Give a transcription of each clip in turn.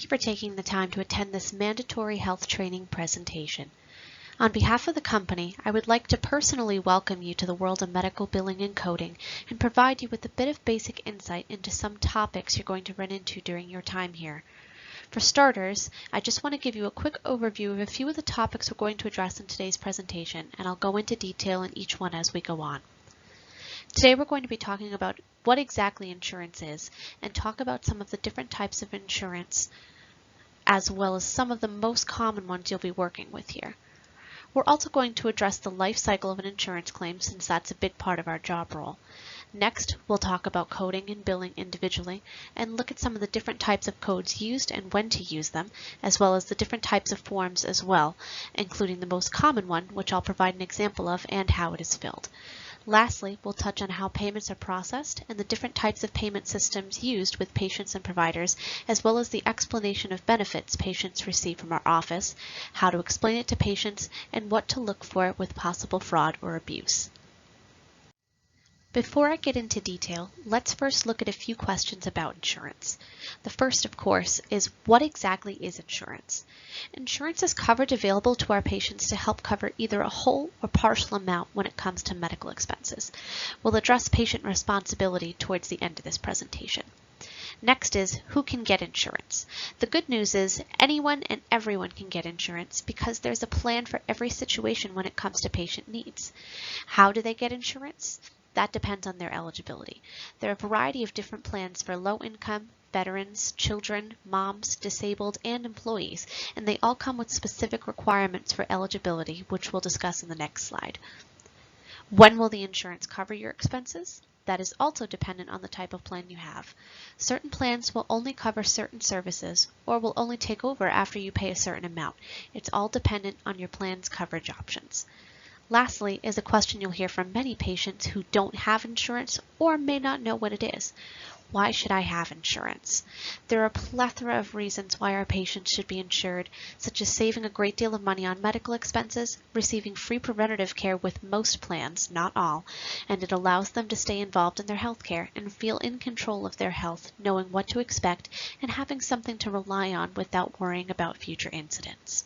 Thank you for taking the time to attend this mandatory health training presentation. On behalf of the company, I would like to personally welcome you to the world of medical billing and coding and provide you with a bit of basic insight into some topics you're going to run into during your time here. For starters, I just want to give you a quick overview of a few of the topics we're going to address in today's presentation, and I'll go into detail in each one as we go on. Today we're going to be talking about what exactly insurance is and talk about some of the different types of insurance as well as some of the most common ones you'll be working with here. We're also going to address the life cycle of an insurance claim since that's a big part of our job role. Next, we'll talk about coding and billing individually and look at some of the different types of codes used and when to use them, as well as the different types of forms as well, including the most common one, which I'll provide an example of, and how it is filled. Lastly, we'll touch on how payments are processed and the different types of payment systems used with patients and providers, as well as the explanation of benefits patients receive from our office, how to explain it to patients, and what to look for with possible fraud or abuse. Before I get into detail, let's first look at a few questions about insurance. The first, of course, is what exactly is insurance? Insurance is coverage available to our patients to help cover either a whole or partial amount when it comes to medical expenses. We'll address patient responsibility towards the end of this presentation. Next is who can get insurance. The good news is anyone and everyone can get insurance because there's a plan for every situation when it comes to patient needs. How do they get insurance? That depends on their eligibility. There are a variety of different plans for low income, veterans, children, moms, disabled, and employees, and they all come with specific requirements for eligibility, which we'll discuss in the next slide. When will the insurance cover your expenses? That is also dependent on the type of plan you have. Certain plans will only cover certain services or will only take over after you pay a certain amount. It's all dependent on your plan's coverage options. Lastly is a question you'll hear from many patients who don't have insurance or may not know what it is. Why should I have insurance? There are a plethora of reasons why our patients should be insured, such as saving a great deal of money on medical expenses, receiving free preventative care with most plans, not all, and it allows them to stay involved in their health care and feel in control of their health, knowing what to expect and having something to rely on without worrying about future incidents.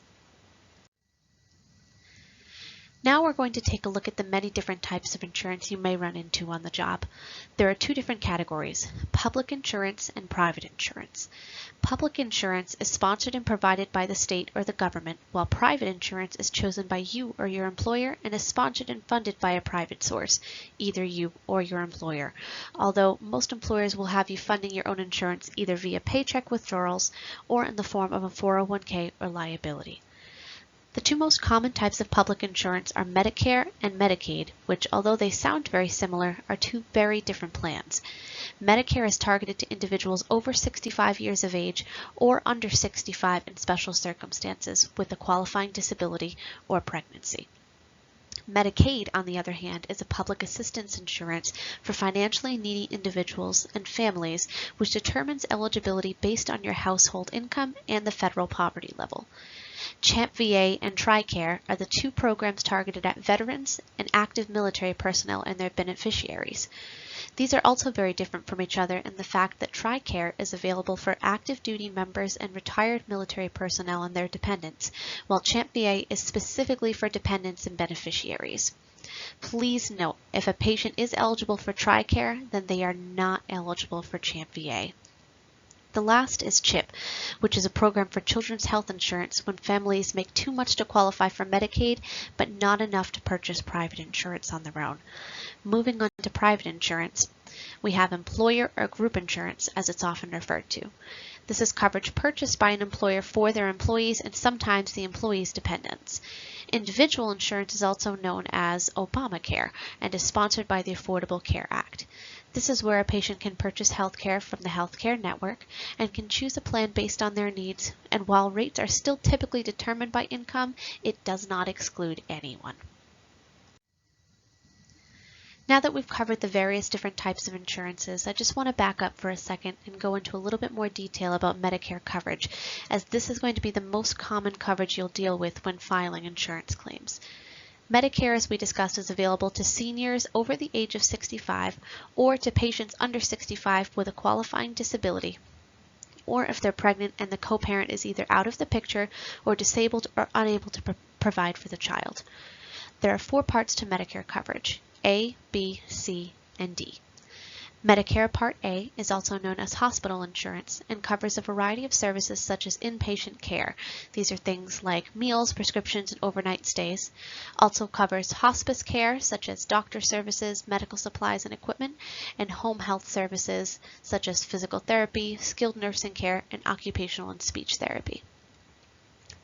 Now we're going to take a look at the many different types of insurance you may run into on the job. There are two different categories, public insurance and private insurance. Public insurance is sponsored and provided by the state or the government, while private insurance is chosen by you or your employer and is sponsored and funded by a private source, either you or your employer. Although most employers will have you funding your own insurance either via paycheck withdrawals or in the form of a 401k or liability. The two most common types of public insurance are Medicare and Medicaid, which, although they sound very similar, are two very different plans. Medicare is targeted to individuals over 65 years of age or under 65 in special circumstances with a qualifying disability or pregnancy. Medicaid, on the other hand, is a public assistance insurance for financially needy individuals and families, which determines eligibility based on your household income and the federal poverty level. CHAMP VA and TRICARE are the two programs targeted at veterans and active military personnel and their beneficiaries. These are also very different from each other in the fact that TRICARE is available for active duty members and retired military personnel and their dependents, while CHAMP VA is specifically for dependents and beneficiaries. Please note, if a patient is eligible for TRICARE, then they are not eligible for CHAMP VA. The last is CHIP, which is a program for children's health insurance when families make too much to qualify for Medicaid, but not enough to purchase private insurance on their own. Moving on to private insurance, we have employer or group insurance, as it's often referred to. This is coverage purchased by an employer for their employees and sometimes the employee's dependents. Individual insurance is also known as Obamacare and is sponsored by the Affordable Care Act. This is where a patient can purchase health care from the healthcare network and can choose a plan based on their needs, and while rates are still typically determined by income, it does not exclude anyone. Now that we've covered the various different types of insurances, I just want to back up for a second and go into a little bit more detail about Medicare coverage, as this is going to be the most common coverage you'll deal with when filing insurance claims. Medicare, as we discussed, is available to seniors over the age of 65 or to patients under 65 with a qualifying disability or if they're pregnant and the co-parent is either out of the picture or disabled or unable to provide for the child. There are 4 parts to Medicare coverage: A, B, C, and D. Medicare Part A is also known as hospital insurance and covers a variety of services such as inpatient care. These are things like meals, prescriptions, and overnight stays. Also covers hospice care such as doctor services, medical supplies and equipment, and home health services such as physical therapy, skilled nursing care, and occupational and speech therapy.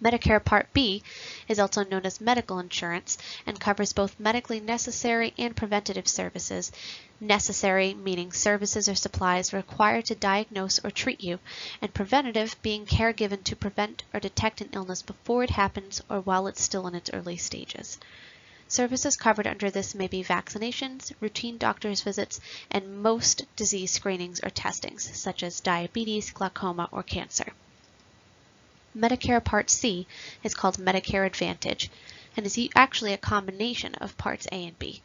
Medicare Part B is also known as medical insurance and covers both medically necessary and preventative services. Necessary meaning services or supplies required to diagnose or treat you, and preventative being care given to prevent or detect an illness before it happens or while it's still in its early stages. Services covered under this may be vaccinations, routine doctor's visits, and most disease screenings or testings, such as diabetes, glaucoma, or cancer. Medicare Part C is called Medicare Advantage and is actually a combination of Parts A and B.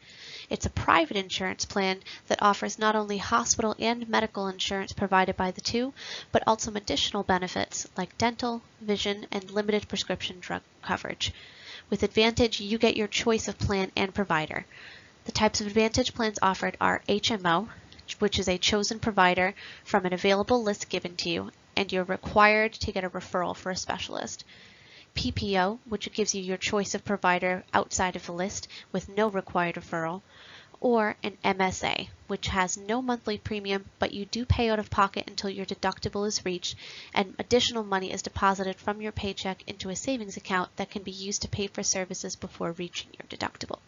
It's a private insurance plan that offers not only hospital and medical insurance provided by the two, but also additional benefits like dental, vision, and limited prescription drug coverage. With Advantage, you get your choice of plan and provider. The types of Advantage plans offered are HMO, which is a chosen provider from an available list given to you, and you're required to get a referral for a specialist. PPO, which gives you your choice of provider outside of the list with no required referral, or an MSA, which has no monthly premium, but you do pay out of pocket until your deductible is reached, and additional money is deposited from your paycheck into a savings account that can be used to pay for services before reaching your deductible.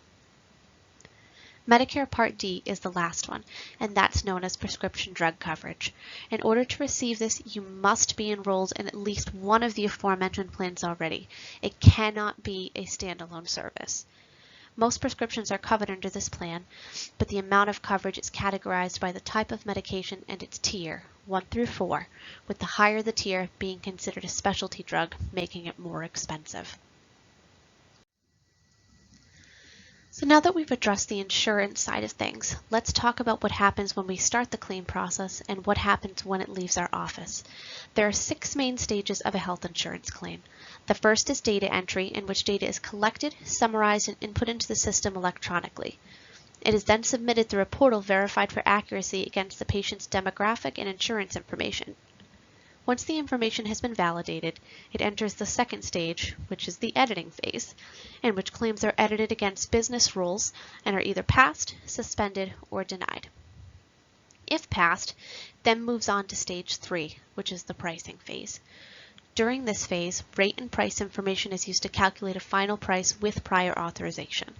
Medicare Part D is the last one, and that's known as prescription drug coverage. In order to receive this, you must be enrolled in at least one of the aforementioned plans already. It cannot be a standalone service. Most prescriptions are covered under this plan, but the amount of coverage is categorized by the type of medication and its tier, 1 through 4, with the higher the tier being considered a specialty drug, making it more expensive. So now that we've addressed the insurance side of things, let's talk about what happens when we start the claim process and what happens when it leaves our office. There are 6 main stages of a health insurance claim. The first is data entry, in which data is collected, summarized, and input into the system electronically. It is then submitted through a portal verified for accuracy against the patient's demographic and insurance information. Once the information has been validated, it enters the second stage, which is the editing phase, in which claims are edited against business rules and are either passed, suspended, or denied. If passed, then moves on to stage 3, which is the pricing phase. During this phase, rate and price information is used to calculate a final price with prior authorization.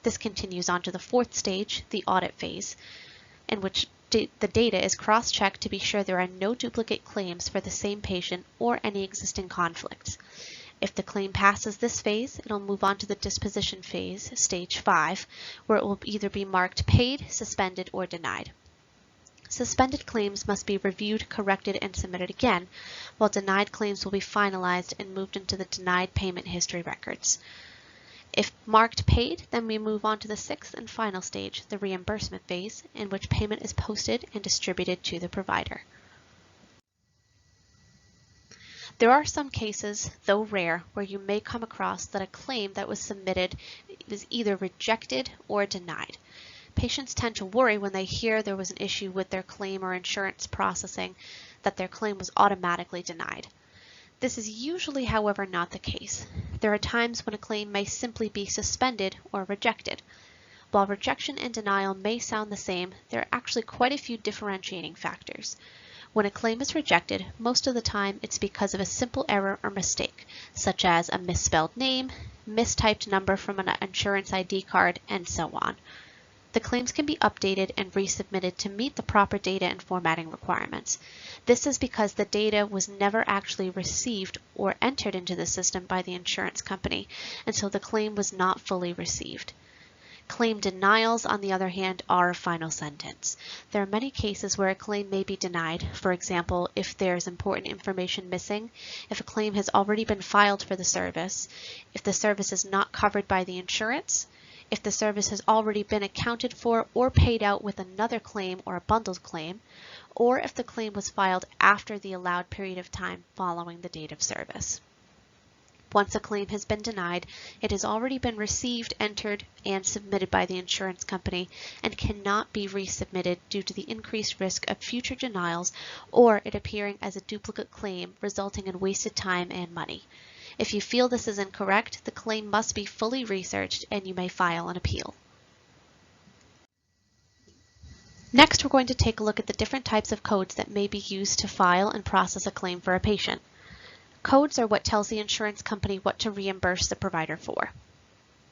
This continues on to the 4th stage, the audit phase, in which the data is cross-checked to be sure there are no duplicate claims for the same patient or any existing conflicts. If the claim passes this phase, it'll move on to the disposition phase, stage 5, where it will either be marked paid, suspended, or denied. Suspended claims must be reviewed, corrected, and submitted again, while denied claims will be finalized and moved into the denied payment history records. If marked paid, then we move on to the 6th and final stage, the reimbursement phase, in which payment is posted and distributed to the provider. There are some cases, though rare, where you may come across that a claim that was submitted was either rejected or denied. Patients tend to worry when they hear there was an issue with their claim or insurance processing that their claim was automatically denied. This is usually, however, not the case. There are times when a claim may simply be suspended or rejected. While rejection and denial may sound the same, there are actually quite a few differentiating factors. When a claim is rejected, most of the time it's because of a simple error or mistake, such as a misspelled name, mistyped number from an insurance ID card, and so on. The claims can be updated and resubmitted to meet the proper data and formatting requirements. This is because the data was never actually received or entered into the system by the insurance company, and so the claim was not fully received. Claim denials, on the other hand, are a final sentence. There are many cases where a claim may be denied, for example, if there's important information missing, if a claim has already been filed for the service, if the service is not covered by the insurance, if the service has already been accounted for or paid out with another claim or a bundled claim, or if the claim was filed after the allowed period of time following the date of service. Once a claim has been denied, it has already been received, entered, and submitted by the insurance company and cannot be resubmitted due to the increased risk of future denials or it appearing as a duplicate claim, resulting in wasted time and money. If you feel this is incorrect, the claim must be fully researched and you may file an appeal. Next, we're going to take a look at the different types of codes that may be used to file and process a claim for a patient. Codes are what tells the insurance company what to reimburse the provider for.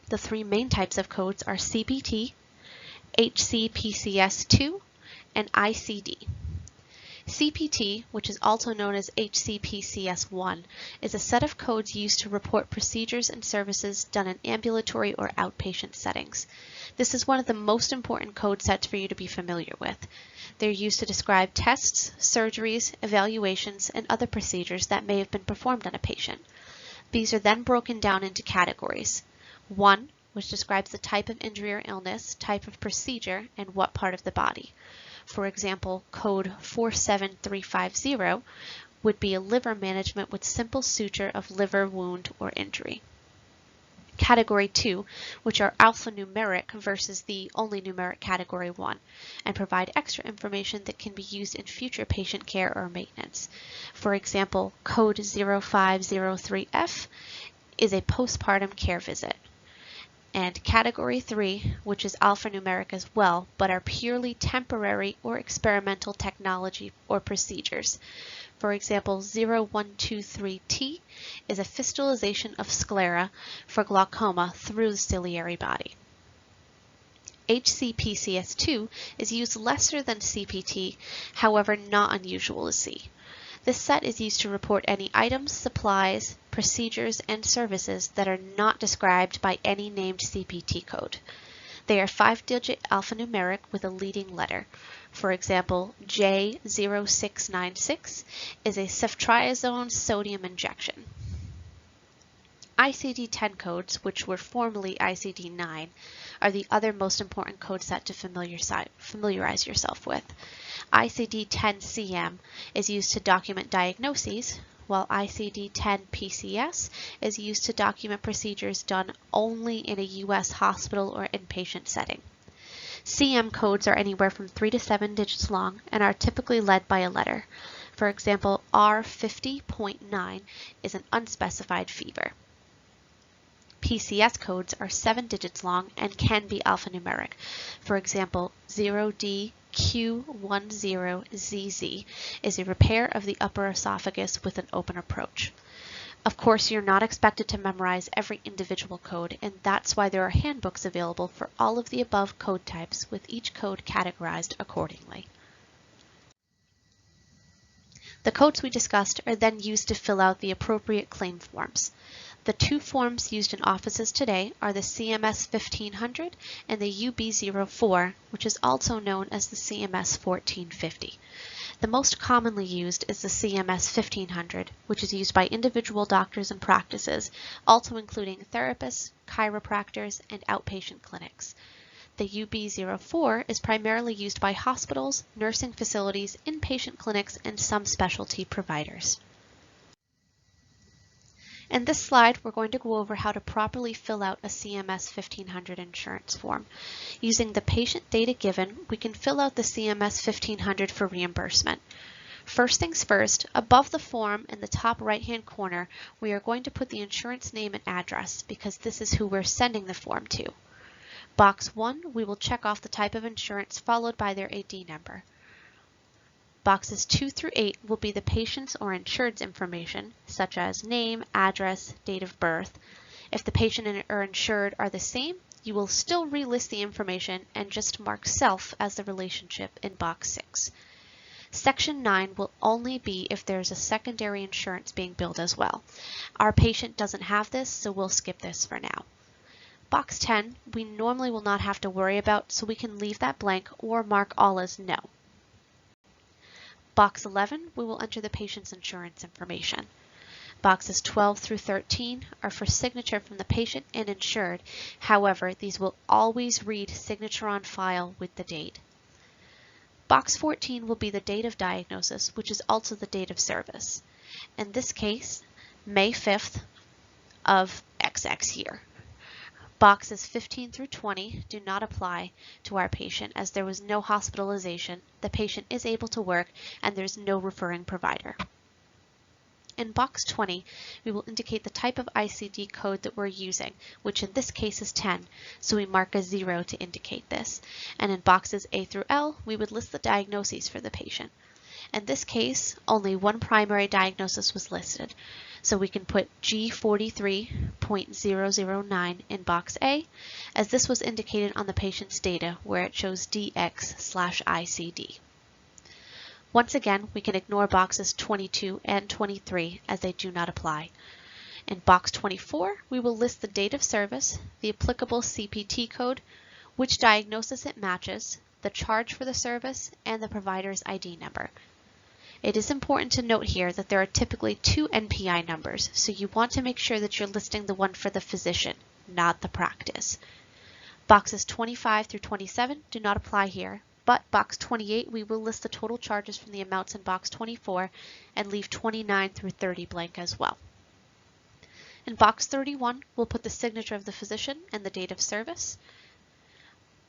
The three main types of codes are CPT, HCPCS2, and ICD. CPT, which is also known as HCPCS1, is a set of codes used to report procedures and services done in ambulatory or outpatient settings. This is one of the most important code sets for you to be familiar with. They're used to describe tests, surgeries, evaluations, and other procedures that may have been performed on a patient. These are then broken down into categories. 1, which describes the type of injury or illness, type of procedure, and what part of the body. For example, code 47350 would be a liver management with simple suture of liver wound or injury. Category 2, which are alphanumeric versus the only numeric category 1, and provide extra information that can be used in future patient care or maintenance. For example, code 0503F is a postpartum care visit. And category 3, which is alphanumeric as well, but are purely temporary or experimental technology or procedures. For example, 0123T is a fistulization of sclera for glaucoma through the ciliary body. HCPCS2 is used lesser than CPT, however not unusual to see. This set is used to report any items, supplies, procedures, and services that are not described by any named CPT code. They are 5-digit alphanumeric with a leading letter. For example, J0696 is a ceftriaxone sodium injection. ICD-10 codes, which were formerly ICD-9, are the other most important code set to familiarize yourself with. ICD-10-CM is used to document diagnoses, while ICD-10-PCS is used to document procedures done only in a U.S. hospital or inpatient setting. CM codes are anywhere from 3 to 7 digits long and are typically led by a letter. For example, R50.9 is an unspecified fever. PCS codes are 7 digits long and can be alphanumeric. For example, 0DQ10ZZ is a repair of the upper esophagus with an open approach. Of course, you're not expected to memorize every individual code, and that's why there are handbooks available for all of the above code types, with each code categorized accordingly. The codes we discussed are then used to fill out the appropriate claim forms. The two forms used in offices today are the CMS 1500 and the UB04, which is also known as the CMS 1450. The most commonly used is the CMS 1500, which is used by individual doctors and practices, also including therapists, chiropractors, and outpatient clinics. The UB04 is primarily used by hospitals, nursing facilities, inpatient clinics, and some specialty providers. In this slide, we're going to go over how to properly fill out a CMS 1500 insurance form. Using the patient data given, we can fill out the CMS 1500 for reimbursement. First things first, above the form in the top right-hand corner, we are going to put the insurance name and address because this is who we're sending the form to. Box 1, we will check off the type of insurance followed by their AD number. Boxes 2 through 8 will be the patient's or insured's information, such as name, address, date of birth. If the patient or insured are the same, you will still relist the information and just mark self as the relationship in box 6. Section 9 will only be if there's a secondary insurance being billed as well. Our patient doesn't have this, so we'll skip this for now. Box 10, we normally will not have to worry about, so we can leave that blank or mark all as no. Box 11, we will enter the patient's insurance information. Boxes 12 through 13 are for signature from the patient and insured. However, these will always read signature on file with the date. Box 14 will be the date of diagnosis, which is also the date of service. In this case, May 5th of XX year. Boxes 15 through 20 do not apply to our patient as there was no hospitalization, the patient is able to work, and there's no referring provider. In box 20, we will indicate the type of ICD code that we're using, which in this case is 10, so we mark a 0 to indicate this. And in boxes A through L, we would list the diagnoses for the patient. In this case, only one primary diagnosis was listed, so we can put G43.009 in box A, as this was indicated on the patient's data where it shows DX/ICD. Once again, we can ignore boxes 22 and 23 as they do not apply. In box 24, we will list the date of service, the applicable CPT code, which diagnosis it matches, the charge for the service, and the provider's ID number. It is important to note here that there are typically 2 NPI numbers, so you want to make sure that you're listing the one for the physician, not the practice. Boxes 25 through 27 do not apply here, but box 28 we will list the total charges from the amounts in box 24 and leave 29 through 30 blank as well. In box 31, we'll put the signature of the physician and the date of service.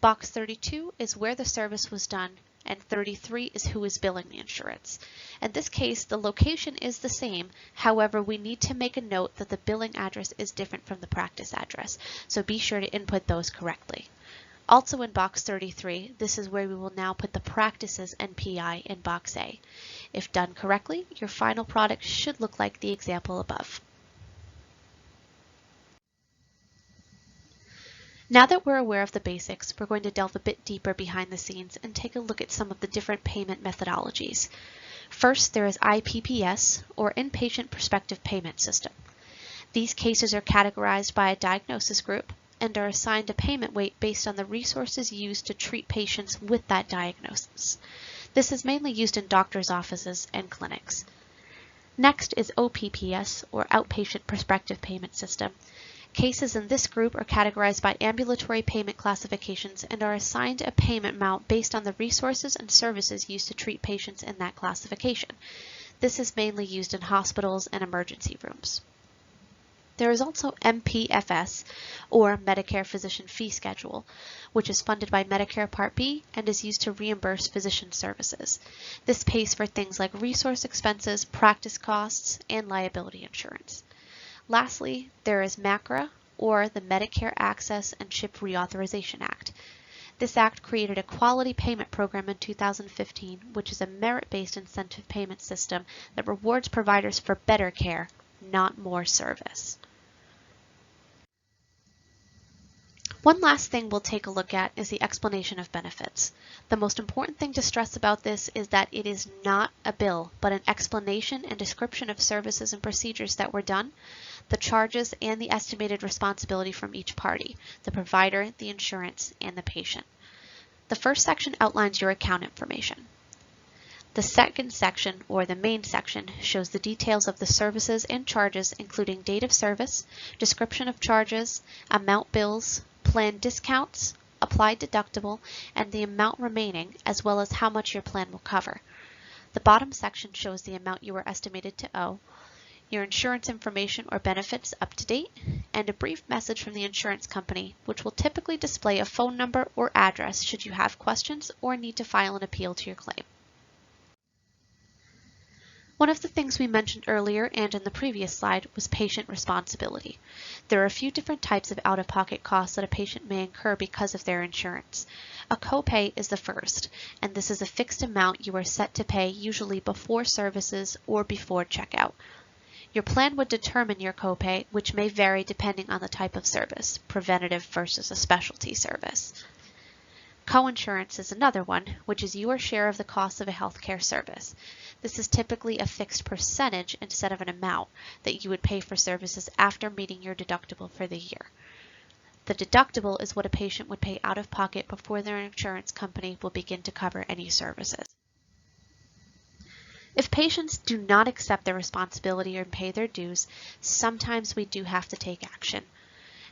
Box 32 is where the service was done, and 33 is who is billing the insurance. In this case, the location is the same, however, we need to make a note that the billing address is different from the practice address, so be sure to input those correctly. Also in box 33, this is where we will now put the practice's NPI in box A. If done correctly, your final product should look like the example above. Now that we're aware of the basics, we're going to delve a bit deeper behind the scenes and take a look at some of the different payment methodologies. First, there is IPPS, or Inpatient Prospective Payment System. These cases are categorized by a diagnosis group and are assigned a payment weight based on the resources used to treat patients with that diagnosis. This is mainly used in doctors' offices and clinics. Next is OPPS, or Outpatient Prospective Payment System. Cases in this group are categorized by ambulatory payment classifications and are assigned a payment amount based on the resources and services used to treat patients in that classification. This is mainly used in hospitals and emergency rooms. There is also MPFS, or Medicare Physician Fee Schedule, which is funded by Medicare Part B and is used to reimburse physician services. This pays for things like resource expenses, practice costs, and liability insurance. Lastly, there is MACRA, or the Medicare Access and CHIP Reauthorization Act. This act created a quality payment program in 2015, which is a merit-based incentive payment system that rewards providers for better care, not more service. One last thing we'll take a look at is the explanation of benefits. The most important thing to stress about this is that it is not a bill, but an explanation and description of services and procedures that were done, the charges, and the estimated responsibility from each party, the provider, the insurance, and the patient. The first section outlines your account information. The second section, or the main section, shows the details of the services and charges, including date of service, description of charges, amount bills, plan discounts, applied deductible, and the amount remaining, as well as how much your plan will cover. The bottom section shows the amount you are estimated to owe, your insurance information or benefits up to date, and a brief message from the insurance company, which will typically display a phone number or address should you have questions or need to file an appeal to your claim. One of the things we mentioned earlier and in the previous slide was patient responsibility. There are a few different types of out-of-pocket costs that a patient may incur because of their insurance. A copay is the first, and this is a fixed amount you are set to pay usually before services or before checkout. Your plan would determine your copay, which may vary depending on the type of service, preventative versus a specialty service. Coinsurance is another one, which is your share of the cost of a healthcare service. This is typically a fixed percentage instead of an amount that you would pay for services after meeting your deductible for the year. The deductible is what a patient would pay out of pocket before their insurance company will begin to cover any services. If patients do not accept their responsibility or pay their dues, sometimes we do have to take action.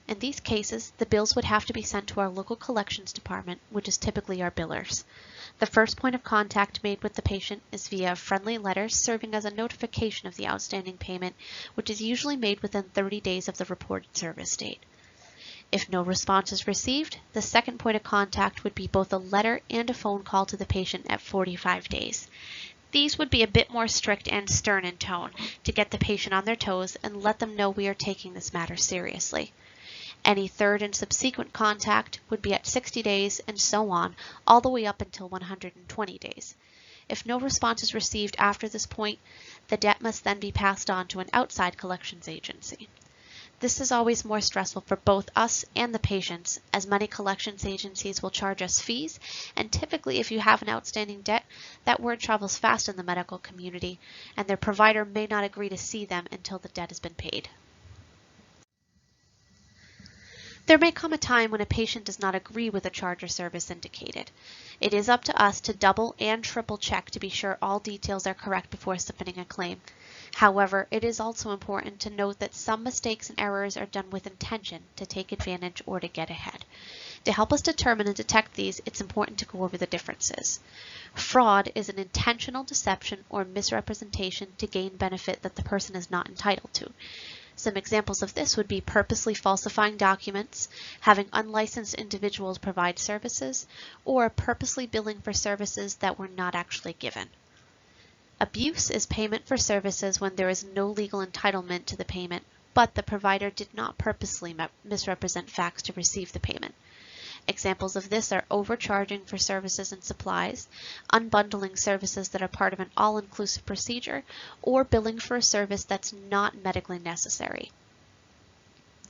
In these cases, the bills would have to be sent to our local collections department, which is typically our billers. The first point of contact made with the patient is via a friendly letter serving as a notification of the outstanding payment, which is usually made within 30 days of the reported service date. If no response is received, the second point of contact would be both a letter and a phone call to the patient at 45 days. These would be a bit more strict and stern in tone to get the patient on their toes and let them know we are taking this matter seriously. Any third and subsequent contact would be at 60 days and so on, all the way up until 120 days. If no response is received after this point, the debt must then be passed on to an outside collections agency. This is always more stressful for both us and the patients, as many collections agencies will charge us fees, and typically if you have an outstanding debt, that word travels fast in the medical community, and their provider may not agree to see them until the debt has been paid. There may come a time when a patient does not agree with a charge or service indicated. It is up to us to double and triple check to be sure all details are correct before submitting a claim. However, it is also important to note that some mistakes and errors are done with intention to take advantage or to get ahead. To help us determine and detect these, it's important to go over the differences. Fraud is an intentional deception or misrepresentation to gain benefit that the person is not entitled to. Some examples of this would be purposely falsifying documents, having unlicensed individuals provide services, or purposely billing for services that were not actually given. Abuse is payment for services when there is no legal entitlement to the payment, but the provider did not purposely misrepresent facts to receive the payment. Examples of this are overcharging for services and supplies, unbundling services that are part of an all-inclusive procedure, or billing for a service that's not medically necessary.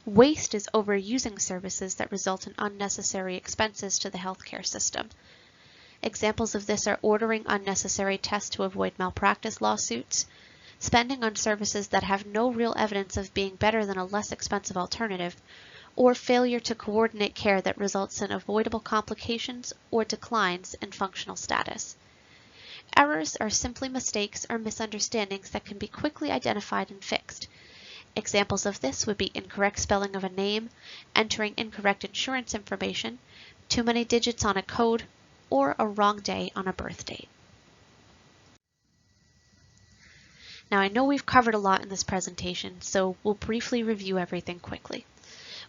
Waste is overusing services that result in unnecessary expenses to the healthcare system. Examples of this are ordering unnecessary tests to avoid malpractice lawsuits, spending on services that have no real evidence of being better than a less expensive alternative, or failure to coordinate care that results in avoidable complications or declines in functional status. Errors are simply mistakes or misunderstandings that can be quickly identified and fixed. Examples of this would be incorrect spelling of a name, entering incorrect insurance information, too many digits on a code, or a wrong day on a birth date. Now I know we've covered a lot in this presentation, so we'll briefly review everything quickly.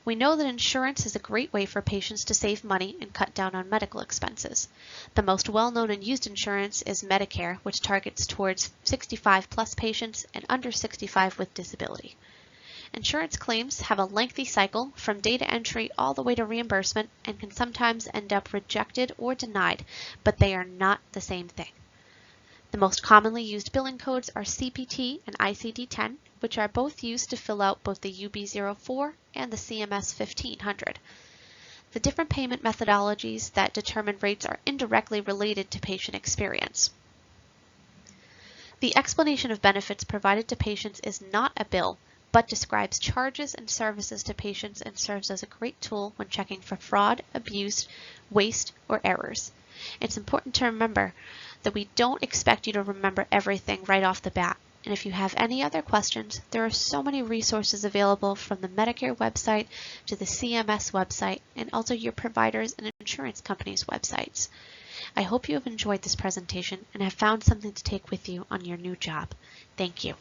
We know that insurance is a great way for patients to save money and cut down on medical expenses. The most well-known and used insurance is Medicare, which targets towards 65+ patients and under 65 with disability. Insurance claims have a lengthy cycle from data entry all the way to reimbursement and can sometimes end up rejected or denied, but they are not the same thing. The most commonly used billing codes are CPT and ICD-10, which are both used to fill out both the UB04 and the CMS 1500. The different payment methodologies that determine rates are indirectly related to patient experience. The explanation of benefits provided to patients is not a bill, but describes charges and services to patients and serves as a great tool when checking for fraud, abuse, waste, or errors. It's important to remember that we don't expect you to remember everything right off the bat. And if you have any other questions, there are so many resources available from the Medicare website to the CMS website and also your providers and insurance companies' websites. I hope you have enjoyed this presentation and have found something to take with you on your new job. Thank you.